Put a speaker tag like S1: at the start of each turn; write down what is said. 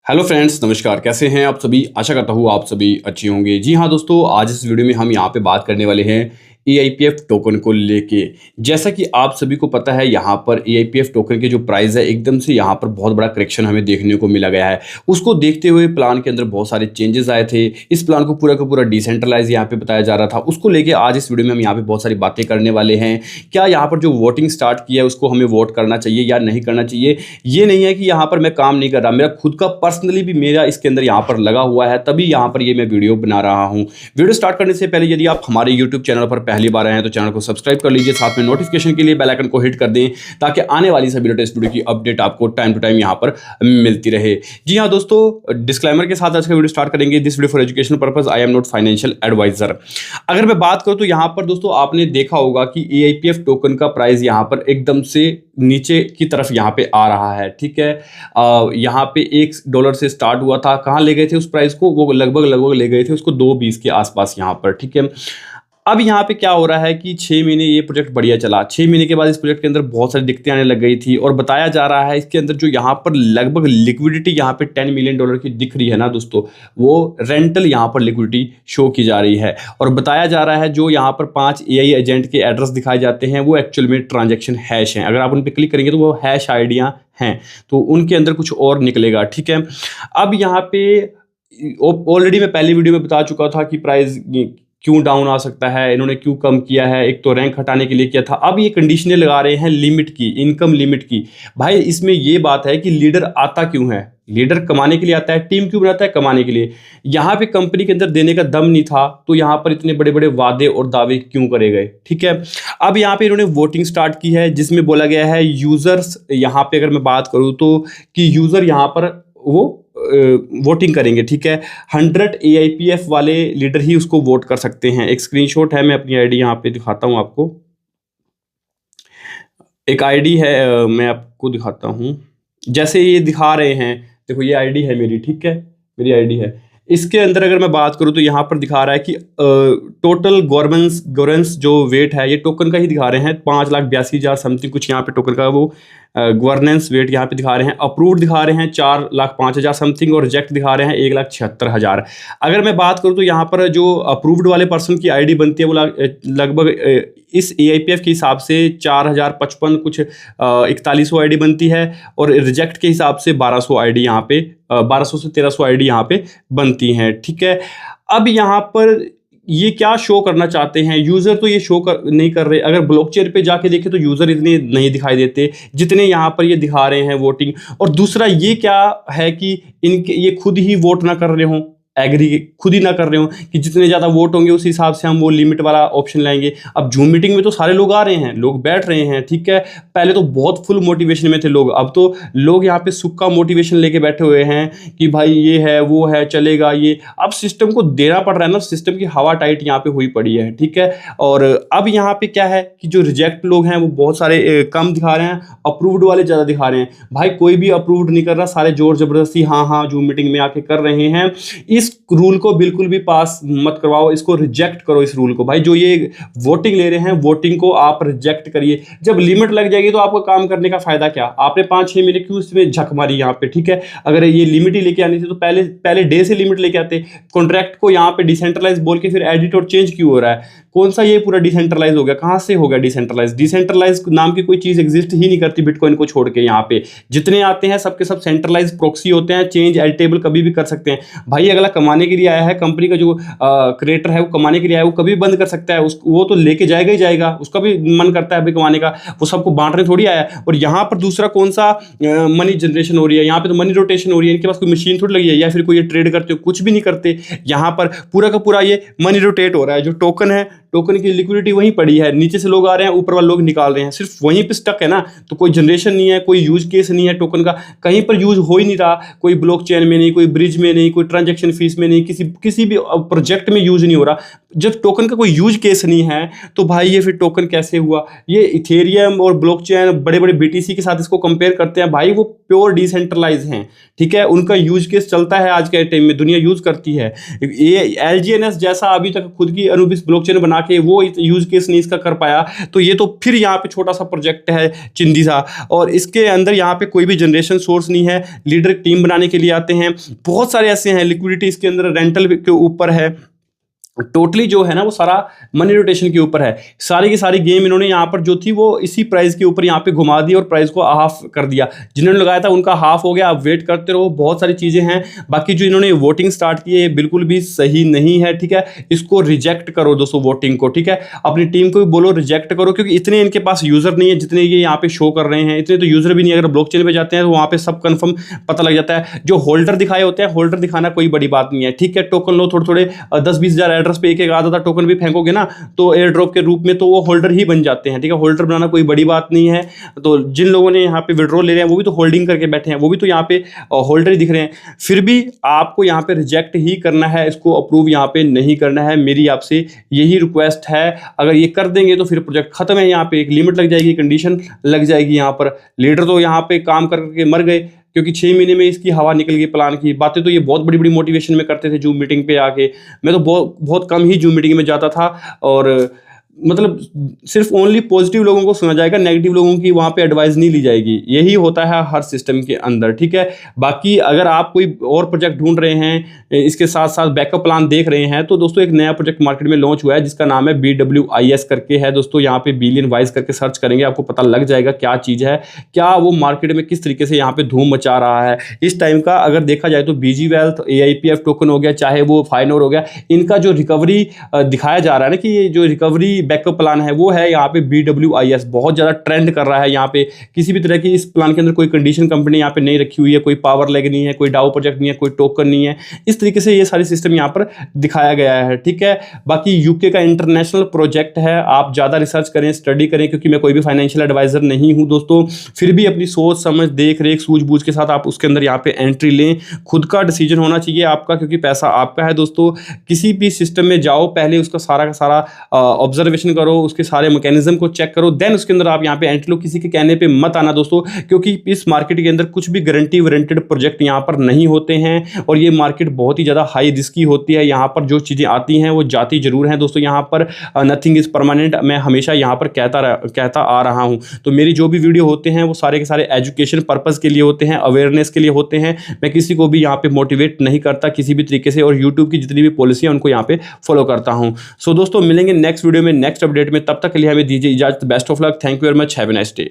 S1: Hello friends, नमस्कार। कैसे हैं आप सभी? आशा करता हूँ आप सभी अच्छे होंगे। जी हाँ दोस्तों, आज इस वीडियो में हम यहाँ पे बात करने वाले हैं एआईपीएफ टोकन को लेके। जैसा कि आप सभी को पता है, यहाँ पर एआईपीएफ टोकन के जो प्राइस है एकदम से यहाँ पर बहुत बड़ा करेक्शन हमें देखने को मिला गया है। उसको देखते हुए प्लान के अंदर बहुत सारे चेंजेस आए थे। इस प्लान को पूरा का पूरा डिसेंट्रलाइज यहाँ पे बताया जा रहा था। उसको लेके आज इस वीडियो में हम यहाँ पे बहुत सारी बातें करने वाले हैं। क्या यहाँ पर जो वोटिंग स्टार्ट किया है उसको हमें वोट करना चाहिए या नहीं करना चाहिए? ये नहीं है कि यहाँ पर मैं काम नहीं कर रहा, मेरा खुद का पर्सनली भी मेरा इसके अंदर यहाँ पर लगा हुआ है, तभी यहाँ पर ये मैं वीडियो बना रहा हूँ। वीडियो स्टार्ट करने से पहले यदि आप हमारे यूट्यूब चैनल पर पहली बार आए हैं तो चैनल को सब्सक्राइब कर लीजिए, साथ में नोटिफिकेशन के लिए बेल आइकन को हिट कर दें ताकि आने वाली सभी लेटेस्ट वीडियो की अपडेट आपको टाइम टू टाइम यहाँ पर मिलती रहे। जी हाँ दोस्तों, डिस्क्लेमर के साथ आज का वीडियो स्टार्ट करेंगे। This video for education purpose, I am not financial advisor. अगर मैं बात करूँ तो यहाँ पर दोस्तों आपने देखा होगा कि एआईपीएफ टोकन का प्राइस यहाँ पर एकदम से नीचे की तरफ यहाँ पे आ रहा है। ठीक है, यहाँ पे $1 से स्टार्ट हुआ था। कहाँ ले गए थे उस प्राइस को? वो लगभग ले गए थे उसको 2.20 के आसपास यहाँ पर। ठीक है, अब यहाँ पे क्या हो रहा है कि 6 महीने ये प्रोजेक्ट बढ़िया चला। 6 महीने के बाद इस प्रोजेक्ट के अंदर बहुत सारी दिक्कतें आने लग गई थी और बताया जा रहा है इसके अंदर जो यहाँ पर लगभग लिक्विडिटी यहाँ पे $10 मिलियन की दिख रही है ना दोस्तों, वो रेंटल यहाँ पर लिक्विडिटी शो की जा रही है। और बताया जा रहा है जो यहाँ पर 5 एआई एजेंट के एड्रेस दिखाए जाते हैं वो एक्चुअल में ट्रांजेक्शन हैश हैं। अगर आप उन पर क्लिक करेंगे तो वो हैश आइडियाँ हैं, तो उनके अंदर कुछ और निकलेगा। ठीक है, अब यहाँ पे ऑलरेडी मैं पहली वीडियो में बता चुका था कि प्राइस क्यों डाउन आ सकता है, इन्होंने क्यों कम किया है। एक तो रैंक हटाने के लिए किया था, अब ये कंडीशनें लगा रहे हैं लिमिट की, इनकम लिमिट की। भाई इसमें ये बात है कि लीडर आता क्यों है? लीडर कमाने के लिए आता है, टीम क्यों बनाता है? कमाने के लिए। यहाँ पे कंपनी के अंदर देने का दम नहीं था तो यहाँ पर इतने बड़े बड़े वादे और दावे क्यों करे गए? ठीक है, अब यहाँ पे इन्होंने वोटिंग स्टार्ट की है जिसमें बोला गया है यूजर्स, यहाँ पे अगर मैं बात करूँ तो कि यूजर यहाँ पर वो वोटिंग करेंगे। ठीक है, 100 एआईपीएफ वाले लीडर ही उसको वोट कर सकते हैं। एक स्क्रीनशॉट है, मैं अपनी आईडी यहाँ पे दिखाता हूँ आपको। एक आईडी है, मैं आपको दिखाता हूँ। जैसे ये दिखा रहे हैं, देखो ये आईडी है मेरी। ठीक है, मेरी आईडी है। इसके अंदर अगर मैं बात करूँ तो यहाँ पर दिखा रहा है कि टोटल गवर्नेंस जो वेट है ये टोकन का ही दिखा रहे हैं, 5,82,000 समथिंग कुछ यहाँ पे टोकन का वो गवर्नेंस वेट यहाँ पे दिखा रहे हैं। अप्रूव्ड दिखा रहे हैं 4,05,000 समथिंग और रिजेक्ट दिखा रहे हैं 1,76,000। अगर मैं बात करूँ तो यहाँ पर जो अप्रूव्ड वाले पर्सन की आईडी बनती है वो लगभग इस एआईपीएफ के हिसाब से 4,055 कुछ 4100 आईडी बनती है और रिजेक्ट के हिसाब से 1200 आईडी यहाँ पे 1200 से 1300 आईडी यहाँ पे बनती हैं। ठीक है, अब यहाँ पर ये क्या शो करना चाहते हैं? यूज़र तो ये शो नहीं कर रहे। अगर ब्लॉकचेन पे जाके देखें तो यूज़र इतने नहीं दिखाई देते जितने यहाँ पर ये दिखा रहे हैं वोटिंग। और दूसरा ये क्या है कि इनके ये खुद ही वोट ना कर रहे हों, एग्री खुद ही ना कर रहे हो कि जितने ज़्यादा वोट होंगे उस हिसाब से हम वो लिमिट वाला ऑप्शन लाएंगे। अब जूम मीटिंग में तो सारे लोग आ रहे हैं, लोग बैठ रहे हैं। ठीक है, पहले तो बहुत फुल मोटिवेशन में थे लोग, अब तो लोग यहाँ पे सुक्का मोटिवेशन लेके बैठे हुए हैं कि भाई ये है वो है चलेगा ये। अब सिस्टम को देना पड़ रहा है ना, सिस्टम की हवा टाइट यहाँ पे हुई पड़ी है। ठीक है, और अब यहाँ पे क्या है कि जो रिजेक्ट लोग हैं वो बहुत सारे कम दिखा रहे हैं, अप्रूव्ड वाले ज़्यादा दिखा रहे हैं। भाई कोई भी अप्रूव्ड नहीं कर रहा, सारे जोर जबरदस्ती हाँ जूम मीटिंग में आके कर रहे हैं। इस रूल को बिल्कुल भी पास मत करवाओ, इसको रिजेक्ट करो इस रूल को। भाई जो ये वोटिंग ले रहे हैं, वोटिंग को आप रिजेक्ट करिए। जब लिमिट लग जाएगी तो आपको काम करने का फायदा क्या? आपने 5-6 महीने क्यों इसमें झक मारी यहाँ पे? ठीक है, अगर ये लिमिट ही लेके आनी थी तो पहले डे से लिमिट लेके आते। कॉन्ट्रैक्ट को यहाँ पे डिसेंट्रलाइज बोल के फिर एडिट और चेंज क्यों हो रहा है? कौन सा ये पूरा डिसेंट्रलाइज हो गया? कहाँ से हो गया डिसेंट्रलाइज? डिसेंट्रलाइज नाम की कोई चीज एग्जिस्ट ही नहीं करती बिटकॉइन को छोड़ के। यहाँ पे जितने आते हैं सबके सब सेंट्रलाइज प्रोक्सी होते हैं, चेंज एडिटेबल कभी भी कर सकते हैं। भाई अगला कमाने के लिए आया है, कंपनी का जो क्रिएटर है वो कमाने के लिए आया है, वो कभी भी बंद कर सकता है। वो तो लेके जाएगा ही जाएगा, उसका भी मन करता है अभी कमाने का, वो सबको बांटने थोड़ी आया है। और यहाँ पर दूसरा कौन सा मनी जनरेशन हो रही है? यहाँ पे तो मनी रोटेशन हो रही है। इनके पास कोई मशीन थोड़ी लगी है या फिर कोई ये ट्रेड करते हो, कुछ भी नहीं करते। यहाँ पर पूरा का पूरा ये मनी रोटेट हो रहा है। जो टोकन है, टोकन की लिक्विडिटी वहीं पड़ी है, नीचे से लोग आ रहे हैं, ऊपर वाले लोग निकाल रहे हैं, सिर्फ वहीं पे स्टक है ना। तो कोई जनरेशन नहीं है, कोई यूज केस नहीं है टोकन का, कहीं पर यूज हो ही नहीं रहा। कोई ब्लॉकचेन में नहीं, कोई ब्रिज में नहीं, कोई ट्रांजैक्शन फीस में नहीं, किसी भी प्रोजेक्ट में यूज नहीं हो रहा। जब टोकन का कोई यूज केस नहीं है तो भाई ये फिर टोकन कैसे हुआ। ये इथेरियम और ब्लॉकचेन बड़े बड़े बीटीसी के साथ इसको कंपेयर करते हैं, भाई वो प्योर डिसेंट्रलाइज हैं, ठीक है, उनका यूज केस चलता है आज के टाइम में, दुनिया यूज करती है। ये एलजीएनएस जैसा अभी तक खुद की अनुबिस ब्लॉकचेन बना के वो यूज केस नहीं इसका कर पाया, तो ये तो फिर यहाँ पे छोटा सा प्रोजेक्ट है चिंदी सा, और इसके अंदर यहाँ पे कोई भी जनरेशन सोर्स नहीं है, लीडर टीम बनाने के लिए आते हैं, बहुत सारे ऐसे हैं, लिक्विडिटी इसके अंदर रेंटल के ऊपर है, टोटली जो है ना वो सारा मनी रोटेशन के ऊपर है। सारी की सारी गेम इन्होंने यहाँ पर जो थी वो इसी प्राइस के ऊपर यहाँ पे घुमा दी और प्राइस को हाफ कर दिया, जिन्होंने लगाया था उनका हाफ हो गया, आप वेट करते रहो, बहुत सारी चीज़ें हैं। बाकी जो इन्होंने वोटिंग स्टार्ट की है बिल्कुल भी सही नहीं है, ठीक है, इसको रिजेक्ट करो दोस्तों वोटिंग को, ठीक है, अपनी टीम को भी बोलो रिजेक्ट करो, क्योंकि इतने इनके पास यूज़र नहीं है जितने ये यहाँ पे शो कर रहे हैं, इतने तो यूज़र भी नहीं। अगर ब्लॉकचेन पे जाते हैं तो वहाँ पे सब कन्फर्म पता लग जाता है। जो होल्डर दिखाए होते हैं, होल्डर दिखाना कोई बड़ी बात नहीं है, ठीक है, टोकन लो थोड़े थोड़े 10-20 हज़ार एड्रेस पे एक आधा टोकन भी फेंकोगे ना तो एयर ड्रॉप के रूप में तो वो होल्डर ही बन जाते हैं, ठीक है, होल्डर बनाना कोई बड़ी बात नहीं है। तो जिन लोगों ने यहाँ पे विड्रॉल ले रहे हैं वो भी तो होल्डिंग करके बैठे हैं, वो भी तो यहाँ पे होल्डर ही दिख रहे हैं, फिर भी आपको यहाँ पे रिजेक्ट ही करना है, इसको अप्रूव यहाँ पे नहीं करना है। मेरी आपसे यही रिक्वेस्ट है, अगर ये कर देंगे तो फिर प्रोजेक्ट खत्म है, यहाँ पे एक लिमिट लग जाएगी, कंडीशन लग जाएगी। यहाँ पर लीडर तो यहाँ पे काम करके मर गए, क्योंकि 6 महीने में इसकी हवा निकल गई प्लान की। बातें तो ये बहुत बड़ी बड़ी मोटिवेशन में करते थे जूम मीटिंग पे आके, मैं तो बहुत कम ही जूम मीटिंग में जाता था, और मतलब सिर्फ ओनली पॉजिटिव लोगों को सुना जाएगा, नेगेटिव लोगों की वहाँ पे एडवाइस नहीं ली जाएगी, यही होता है हर सिस्टम के अंदर, ठीक है। बाकी अगर आप कोई और प्रोजेक्ट ढूंढ रहे हैं, इसके साथ साथ बैकअप प्लान देख रहे हैं, तो दोस्तों एक नया प्रोजेक्ट मार्केट में लॉन्च हुआ है जिसका नाम है BWIS करके है दोस्तों। यहाँ पे बिलियन वाइज करके सर्च करेंगे आपको पता लग जाएगा क्या चीज़ है, क्या वो मार्केट में किस तरीके से यहाँ पे धूम मचा रहा है इस टाइम का। अगर देखा जाए तो BG वेल्थ, AIPF टोकन हो गया, चाहे वो फाइनोर हो गया, इनका जो रिकवरी दिखाया जा रहा है ना कि ये जो रिकवरी बैकअप प्लान है वो है यहाँ पे BWIS, बहुत ज़्यादा ट्रेंड कर रहा है। यहाँ पे किसी भी तरह की इस प्लान के अंदर कोई कंडीशन कंपनी यहाँ पे नहीं रखी हुई है, कोई पावर लेग नहीं है, कोई डाउ प्रोजेक्ट नहीं है, कोई टोकन नहीं है, इस तरीके से ये सारी सिस्टम यहाँ पर दिखाया गया है, ठीक है। बाकी यूके का इंटरनेशनल प्रोजेक्ट है, आप ज़्यादा रिसर्च करें, स्टडी करें, क्योंकि मैं कोई भी फाइनेंशियल एडवाइजर नहीं हूँ दोस्तों, फिर भी अपनी सोच समझ देख रेख सूझबूझ के साथ आप उसके अंदर यहाँ पे एंट्री लें। खुद का डिसीजन होना चाहिए आपका, क्योंकि पैसा आपका है दोस्तों। किसी भी सिस्टम में जाओ, पहले उसका सारा का सारा ऑब्जर्वेशन करो, उसके सारे मैकेनिज्म को चेक करो, देन उसके अंदर आप यहाँ पे एंट्री लो। किसी के कहने पे मत आना दोस्तों, क्योंकि इस मार्केट के अंदर कुछ भी गारंटी वारंटेड प्रोजेक्ट यहाँ पर नहीं होते हैं, और ये मार्केट बहुत ही ज़्यादा हाई रिस्की होती है। यहाँ पर जो चीज़ें आती हैं वो जाती जरूर हैं दोस्तों, यहाँ पर नथिंग इज़ परमानेंट, मैं हमेशा यहाँ पर कहता आ रहा हूँ। तो मेरी जो भी वीडियो होते हैं वो सारे के सारे एजुकेशन पर्पज़ के लिए होते हैं, अवेयरनेस के लिए होते हैं। मैं किसी को भी यहाँ पे मोटिवेट नहीं करता किसी भी तरीके से, और यूट्यूब की जितनी भी पॉलिसी है उनको यहाँ पे फॉलो करता हूँ। सो दोस्तों मिलेंगे नेक्स्ट वीडियो में, नेक्स्ट अपडेट में, तब तक के लिए हमें दीजिए इजाजत। Best of luck, thank you very much, have a nice day.